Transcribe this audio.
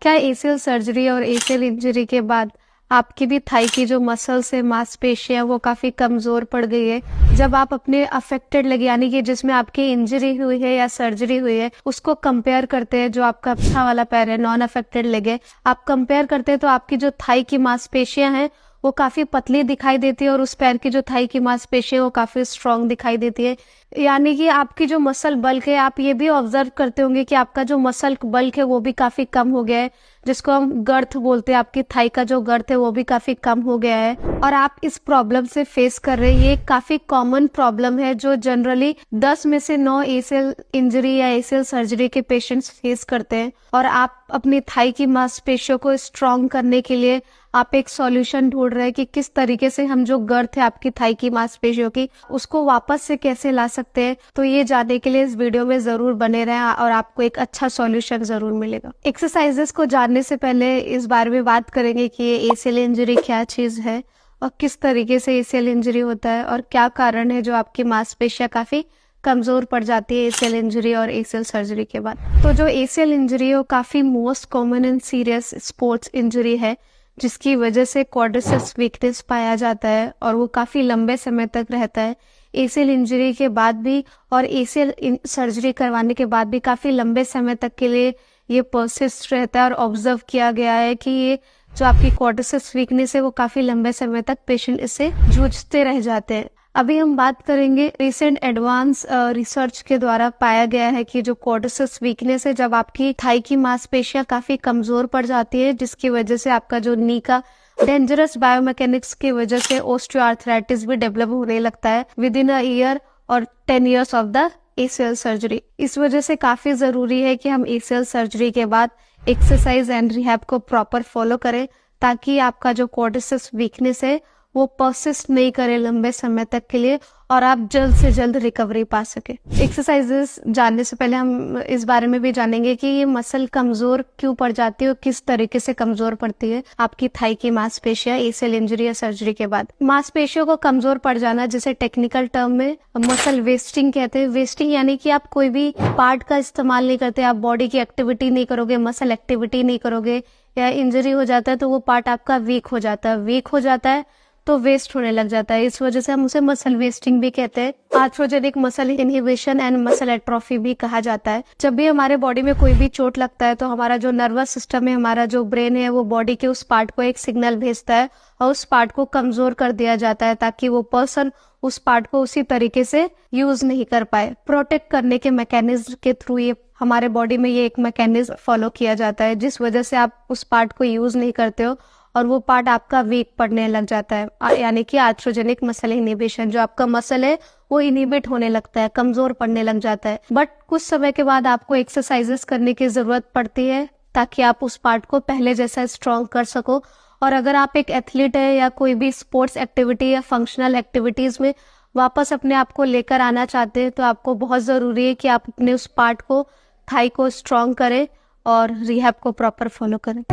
क्या ACL surgery और ACL injury के बाद आपकी भी थाई की जो मसल्स है, मांसपेशियां, वो काफी कमजोर पड़ गई है? जब आप अपने अफेक्टेड लेग यानी कि जिसमें आपकी इंजरी हुई है या सर्जरी हुई है उसको कंपेयर करते हैं, जो आपका अच्छा वाला पैर है, नॉन अफेक्टेड लेग है, आप कंपेयर करते हैं तो आपकी जो थाई की मांसपेशियां हैं वो काफी पतली दिखाई देती है और उस पैर की जो थाई की मांसपेशियां वो काफी स्ट्रांग दिखाई देती है। यानी कि आपकी जो मसल बल्क है, आप ये भी ऑब्जर्व करते होंगे कि आपका जो मसल बल्क है वो भी काफी कम हो गया है, जिसको हम गर्थ बोलते हैं। आपकी थाई का जो गर्थ है वो भी काफी कम हो गया है और आप इस प्रॉब्लम से फेस कर रहे हैं। ये काफी कॉमन प्रॉब्लम है जो जनरली 10 में से 9 एसीएल इंजरी या एसीएल सर्जरी के पेशेंट्स फेस करते हैं। और आप अपनी थाई की मांसपेशियों को स्ट्रॉन्ग करने के लिए आप एक सॉल्यूशन ढूंढ रहे हैं कि किस तरीके से हम जो गर्थ है आपकी थाई की मांसपेशियों की उसको वापस से कैसे ला सकते हैं। तो ये जानने के लिए इस वीडियो में जरूर बने रहें और आपको एक अच्छा सॉल्यूशन जरूर मिलेगा। एक्सरसाइजेस को जानने से पहले इस बारे में बात करेंगे कि ये एसीएल इंजरी क्या चीज है और किस तरीके से एसीएल इंजरी होता है और क्या कारण है जो आपकी मांसपेशियां काफी कमजोर पड़ जाती है एसीएल इंजरी और एसीएल सर्जरी के बाद। तो जो एसीएल इंजरी है वो काफी most common and serious sports injury है, जिसकी वजह से क्वाड्रिसेप्स वीकनेस पाया जाता है और वो काफी लंबे समय तक रहता है। एसीएल इंजरी के बाद भी और एसीएल सर्जरी करवाने के बाद भी काफी लंबे समय तक के लिए ये परसिस्ट रहता है और ऑब्जर्व किया गया है कि ये जो आपकी क्वाड्रिसेप्स वीकनेस है वो काफी लंबे समय तक पेशेंट इससे जूझते रह जाते हैं। अभी हम बात करेंगे रिसेंट एडवांस रिसर्च के द्वारा पाया गया है कि जो क्वाड्रिसेप्स वीकनेस है, जब आपकी थाई की मांसपेशियां काफी कमजोर पड़ जाती है जिसकी वजह से आपका जो नी का डेंजरस बायोमैकेनिक्स की वजह से ओस्टियोआर्थराइटिस भी डेवलप होने लगता है विद इन अ ईयर और 10 years of the ACL surgery. इस वजह से काफी जरूरी है कि हम एसीएल सर्जरी के बाद एक्सरसाइज एंड रिहैब को प्रॉपर फॉलो करें ताकि आपका जो क्वाड्रिसेप्स वीकनेस है वो परसिस्ट नहीं करे लंबे समय तक के लिए और आप जल्द से जल्द रिकवरी पा सके। एक्सरसाइजेस जानने से पहले हम इस बारे में भी जानेंगे कि ये मसल कमजोर क्यों पड़ जाती है और किस तरीके से कमजोर पड़ती है आपकी थाई की मांसपेशियां एसीएल इंजरी या सर्जरी के बाद। मांसपेशियों को कमजोर पड़ जाना जिसे टेक्निकल टर्म में मसल वेस्टिंग कहते हैं। वेस्टिंग यानी कि आप कोई भी पार्ट का इस्तेमाल नहीं करते, आप बॉडी की एक्टिविटी नहीं करोगे, मसल एक्टिविटी नहीं करोगे या इंजरी हो जाता है तो वो पार्ट आपका वीक हो जाता है। वीक हो जाता है तो वेस्ट होने लग जाता है, इस वजह से हम उसे मसल वेस्टिंग भी कहते हैं। Arthrogenic muscle inhibition and muscle atrophy भी कहा जाता है। जब भी हमारे बॉडी में कोई भी चोट लगता है तो हमारा जो नर्वस सिस्टम है, हमारा जो ब्रेन है, वो बॉडी के उस पार्ट को एक सिग्नल भेजता है और उस पार्ट को कमजोर कर दिया जाता है ताकि वो पर्सन उस पार्ट को उसी तरीके से यूज नहीं कर पाए। प्रोटेक्ट करने के मैकेनिज्म के थ्रू ये हमारे बॉडी में ये एक मैकेनिज्म फॉलो किया जाता है जिस वजह से आप उस पार्ट को यूज नहीं करते हो और वो पार्ट आपका वीक पड़ने लग जाता है। यानी कि आर्थ्रोजेनिक मसल इनहिबिशन, जो आपका मसल है वो इनहिबिट होने लगता है, कमजोर पड़ने लग जाता है। बट कुछ समय के बाद आपको एक्सरसाइजेस करने की जरूरत पड़ती है ताकि आप उस पार्ट को पहले जैसा स्ट्रॉन्ग कर सको। और अगर आप एक एथलीट है या कोई भी स्पोर्ट्स एक्टिविटी या फंक्शनल एक्टिविटीज में वापस अपने आप को लेकर आना चाहते हैं तो आपको बहुत जरूरी है कि आप अपने उस पार्ट को, थाई को स्ट्रॉन्ग करें और रिहैब को प्रॉपर फॉलो करें।